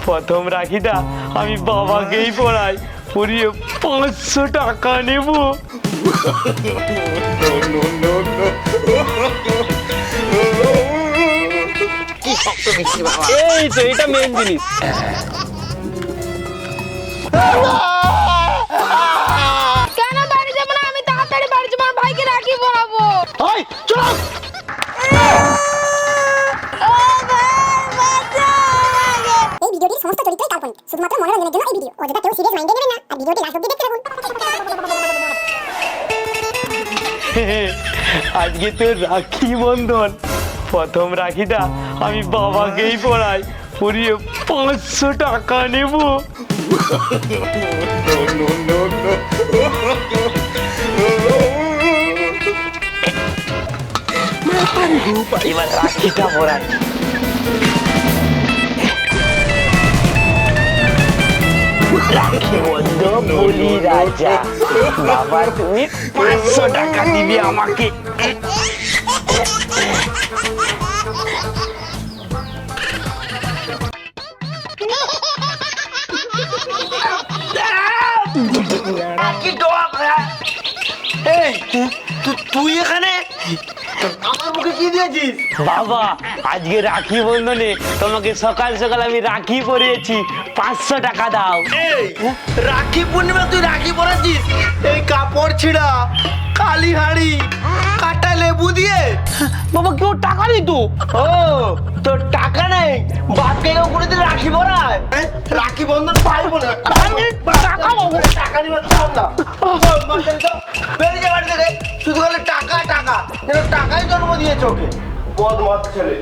প্রথম রাখিটা আমি বাবাকেই পড়াই, পরিয়ে 500 টাকা নেব। এই তো এটা মেন জিনিস। কেন বাড়ি যাবো না? আমি তাড়াতাড়ি বাড়ি যাবো, আমার ভাইকে রাখি পরাবো। ওই চল। এই ভিডিওটির সমস্ত চরিত্রই কাল্পনিক, শুধুমাত্র মনোরঞ্জনের জন্য এই ভিডিও। অযথা কেউ সিরিয়াস মাইন্ডে নেবেন না আর ভিডিওটি লাস্ট অবধি দেখতে থাকুন। আজকে তো রাখি বন্ধন, প্রথম রাখিটা আমি বাবাকেই পড়াই, পরিয়ে 500 টাকা নেব। এবার রাখিটা পড়াই। রাখি বন্ধু বলি রাজা, বাবা তুমি 500 টাকা দিবি আমাকে। তুই এখানে আমার মুখে কি দিয়েছিস? বাবা আজকে রাখি বন্ধনে তোমাকে সকাল সকাল আমি রাখি পরিয়েছি, 500 টাকা দাও। রাখি পূর্ণিমা তুই রাখি পরাচ্ছিস? এই কাপড় ছিঁড়া, কালি হাড়ি, কাটা লেবু দিয়ে? বাবা কেউ টাকা দিত? ও তোর টাকা নেই, বাপকে কেউ করে দিলে রাখি পরায়? রাখি বন্ধন পাইবো না। টাকা নিবে না, বেরিয়ে যা বাড়ি থেকে। শুধু বলে টাকা টাকা, যেন টাকাই জন্ম দিয়েছে ওকে, বদমাস ছেলে।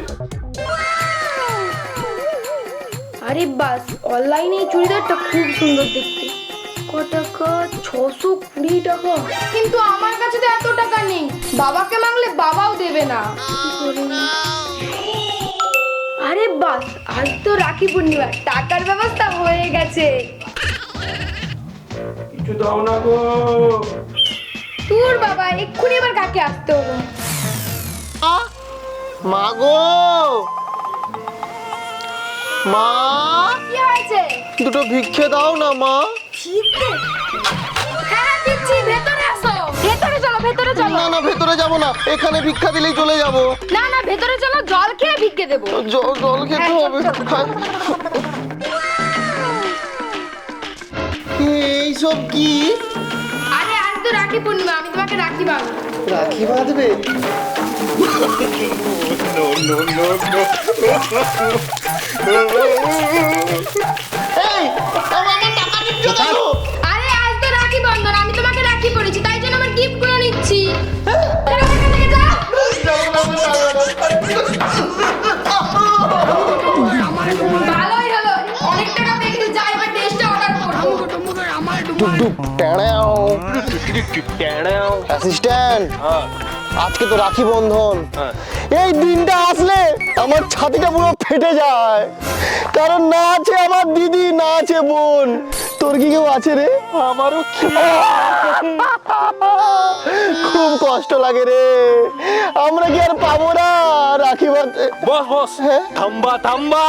আরে বাস, অনলাইনে এই চুড়িদারটা খুব সুন্দর দেখতে। কত টাকা? 620 টাকা। কিন্তু আমার কাছে তো এত টাকা নেই, বাবাকে মাংলে বাবাও দেবে না। আরে বাস, আজ তো রাখি পূর্ণিমা, টাকার ব্যবস্থা হয়ে গেছে। কিছু দাও না গো। তোর বাবা এক্ষুনি আবার কাকে আসতে হলো। মা গো, মা কি হয়েছে? দুটো ভিক্ষে দাও না মা। ভিক্ষে? হ্যাঁ দিচ্ছি, ভেতরে আসো। ভেতরে চলো, ভেতরে চলো। না না, ভেতরে যাব না, এখানে ভিক্ষা দিলেই চলে যাব। না না, ভেতরে চলো, জল খেয়ে ভিক্ষে দেবো। জল খেতে হবে। এইসব কি? আরে আজ তো রাখি পূর্ণিমা, আমি তোমাকে রাখি বাঁধবো। রাখি বাঁধবে? এই, আমার টাকা দিচ্ছ না গো। আরে আজ তো রাখি বন্ধন, আমি তোমাকে রাখি পরেছি, তাই জন্য আমার গিফট গুলো নিচ্ছি। যাও এখান থেকে, যাও। ভালোই হলো, অনেক টাকা পেয়ে গেছি। যাই এবার টেস্টে অর্ডার করবো। অ্যাসিস্ট্যান্ট, আজকে তো রাখি বন্ধন। এই দিনটা আসলে আমার ছাতিটা পুরো ফেটে যায়, কারণ না আছে আমার দিদি, না আছে বোন। তোর কি কেউ আছে রে? আমারও খুব কষ্ট লাগে রে, আমরা কি আর পাবো না রাখি বাঁধতে? বস বস, থাম্বা থাম্বা,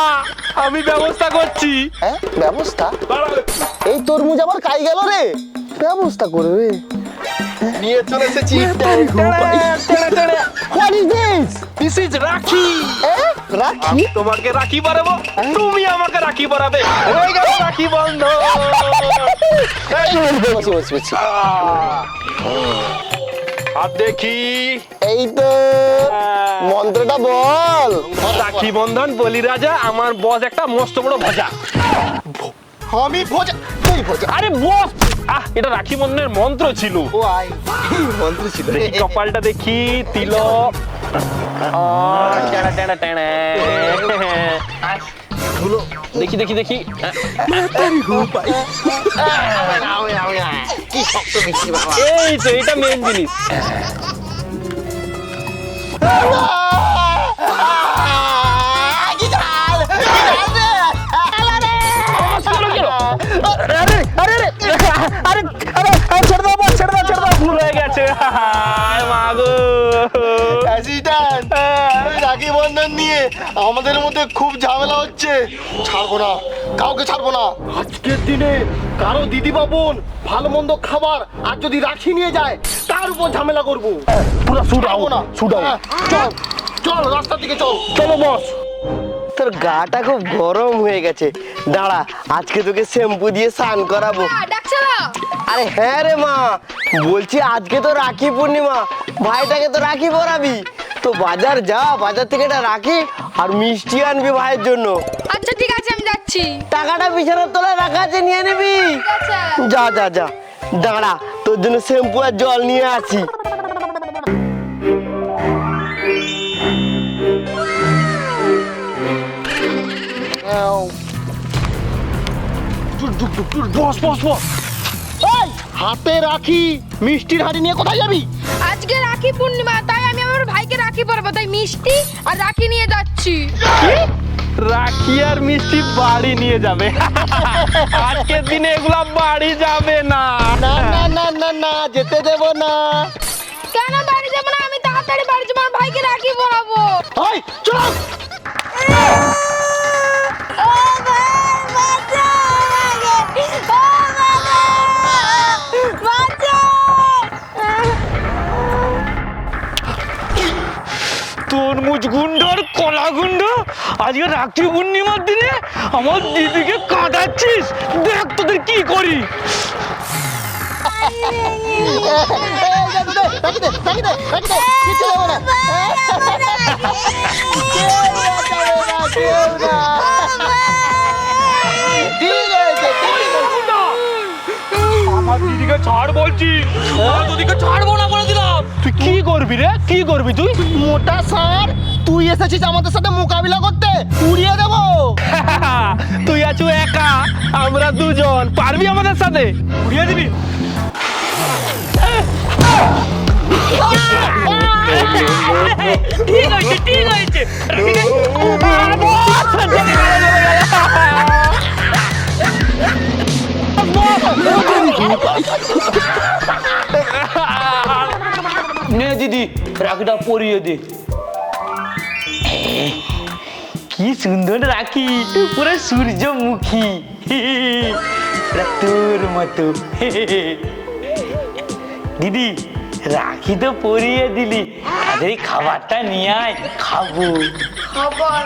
আমি ব্যবস্থা করছি। হ্যাঁ ব্যবস্থা? এই তরমুজ আবার কাই গেল রে, ব্যবস্থা করবে। নিয়ে চলে এসেছি। What is this? This is রাখি। রাখি? তোমাকে রাখি পরাবো, তুমি আমাকে রাখি পরাবে, হয়ে গেল রাখি বন্ধন। আর দেখি, এই তো মন্ত্রটা বল। রাখি বন্ধন বলি রাজা, আমার বস একটা মস্ত বড় ভজা। আমি ভোজা, তুই ভোজা। আরে বস, এটা রাখি বন্ধনের মন্ত্র ছিল। ও আই, মন্ত্র ছিল। দেখি কপালটা দেখি, তিলক, টেনা টেনা টেনা, দেখি দেখি দেখি, কি শক্ত মিষ্টি বাবা। এই তো এটা মেন জিনিস। ভুল হয়ে গেছে। রাখি বন্ধন নিয়ে আমাদের মধ্যে খুব ঝামেলা হচ্ছে। ছাড়বো না, কাউকে ছাড়বো না। আজকের দিনে কারো দিদি বাবন ভালো মন্দ খাবার আর যদি রাখি নিয়ে যায় তার উপর ঝামেলা করবো। পুরো ছুটাবো না, ছুটাবো। চল চল, রাস্তার দিকে চল। চলো বস। তোর গাটা খুব গরম হয়ে গেছে, দাঁড়া আজকে তোকে শ্যাম্পু দিয়ে স্নান করাবো। ডাকছো? আরে হ্যাঁ রে মা, বলছি আজকে তো রাখি পূর্ণিমা, ভাইটাকে তো রাখি পরাবি, তো বাজার যা, বাজার থেকে একটা রাখি আর মিষ্টি আনবি ভাইয়ের জন্য। আচ্ছা ঠিক আছে, আমি যাচ্ছি। টাকাটা বিছানার তলায় রাখা আছে, নিয়ে নিবি। ঠিক আছে। যা যা যা, দাঁড়া তোর জন্য শ্যাম্পু আর জল নিয়ে আসি। বস বস বস। এই, হাতে রাখি মিষ্টির হাড়ি নিয়ে কোথায় যাবি? আজকে রাখি পূর্ণিমা, তাই আমি আমার ভাইকে রাখি পরাবো, তাই মিষ্টি আর রাখি নিয়ে যাচ্ছি। রাখি আর মিষ্টি বাড়ি নিয়ে যাবে? আজকের দিনে এগুলা বাড়ি যাবে না। না না না না না, যেতে দেব না। কেন বাড়ি যাবো না? আমি তাড়াতাড়ি বাড়ি যাবো, আমার ভাইকে রাখি পরাবো। ওই চল। তরমুজ গুন্ড আর কলা গুন্ড, আজকে রাখি পূর্ণিমার দিনে আমার দিদিকে কাঁদাচ্ছিস। দেখ তোদের কি করি। আমার দিদিকে ছাড় বলছি, দিদিকে ছাড়বো না বলে দিলাম। তুই কি করবি রে, কি করবি তুই? মোটা স্যার, তুই এসেছিস আমাদের সাথে মোকাবিলা করতে, উড়িয়ে দেবো। তুই আছো একা, আমরা দুজন, পারবি আমাদের সাথে? উড়িয়ে দিবি? ঠিক হয়েছে, ঠিক হয়েছে। নে দিদি, রাখিটা পরিয়ে দে। কি সুন্দর রাখি, পুরো সূর্যমুখী, তোর মতো। দিদি রাখি তো পরিয়ে দিলি, তাড়াতাড়ি খাবারটা নিয়ে আয়, খাবো। খবর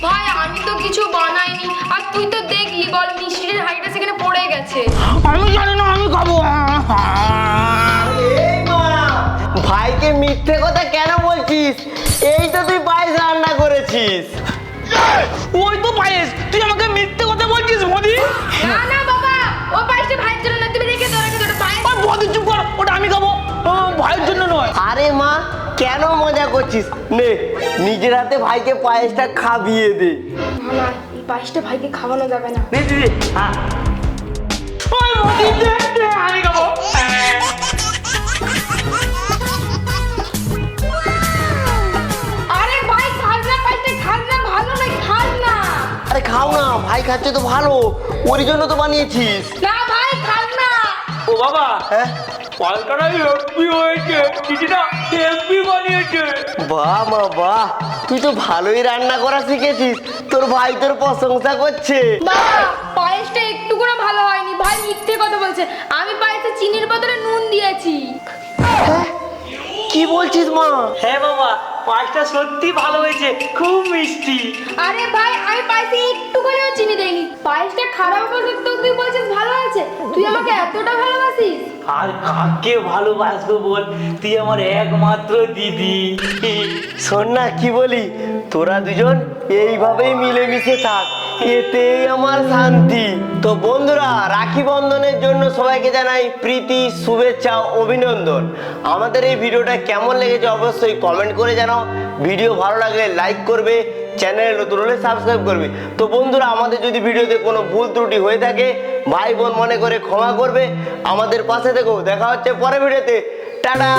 ভাই, আমি তো কিছু বানাইনি, আর তুই তো দেখলি, বল মিষ্টির হাঁড়িটা সেখানে পড়ে গেছে। আমি জানি না, আমি খাবো। ভাইকে মিথ্যে কথা কেন বলছিস? এই তো তুই পায়েস রান্না করেছিস। ওই তো পায়েস, তুই আমাকে মিথ্যে কথা বলছিস মোদি। না না বাবা, ও পায়েসটা ভাইয়ের জন্য না, তুমি রেখে দাও, রেখে দাও, পায়েস। মোদি চুপ কর, ওটা আমি খাবো, ভাইয়ের জন্য নয়। আরে মা, কেন মজা করছিস? নে, নিজের হাতে ভাইকে পায়েসটা খাবিয়ে দে। না, এই পায়েসটা ভাইকে খাওয়ানো যাবে না। নে দিদি, হ্যাঁ। ওই মোদি, দে, দে, আমি খাবো। আরে ভাই খাস না, পায়েসটা খাস না, ভালো না, খাস না। আরে খাও না, ভাই খাচ্ছে তো ভালো, ওর জন্য তো বানিয়েছিস। না ভাই খাস না। ও বাবা, হ্যাঁ, পালকাটা হেভি হয়েছে, দিদিটা হেভি বানিয়েছে। বাহ মা বাহ, তুই তো ভালোই রান্না করা শিখেছিস, তোর ভাই তোর প্রশংসা করছে। বাবা, পায়েসটা একটু করে ভালো হয়নি, ভাই মিথ্যে কথা বলছে। আমি পায়েসে চিনির বদলে নুন দিয়েছি। কি বলছিস মা? হ্যাঁ বাবা, পায়েসটা সত্যি ভালো হয়েছে, খুব মিষ্টি। আরে ভাই, আমি পায়েসে একটু করেও চিনি দেইনি। পায়েসটা খারাপ হওয়া সত্ত্বেও তুই বলছিস ভালো আছে? তুই আমাকে এতটা ভালোবাসিস? আর কাকে ভালোবাসবো বল, তুই আমার একমাত্র দিদি। শোন না কি বলি, তোরা দুজন এইভাবেই মিলেমিশে থাক, এতেই আমার শান্তি। তো বন্ধুরা, রাখি বন্ধনের জন্য সবাইকে জানাই প্রীতি, শুভেচ্ছা, অভিনন্দন। আমাদের এই ভিডিওটা কেমন লেগেছে অবশ্যই কমেন্ট করে জানাও। ভিডিও ভালো লাগলে লাইক করবে, চ্যানেলে নতুন হলে সাবস্ক্রাইব করবে। তো বন্ধুরা, আমাদের যদি ভিডিওতে কোনো ভুল ত্রুটি হয়ে থাকে ভাই বোন মনে করে ক্ষমা করবে, আমাদের পাশে থেকো। দেখা হচ্ছে পরের ভিডিওতে, টাটা।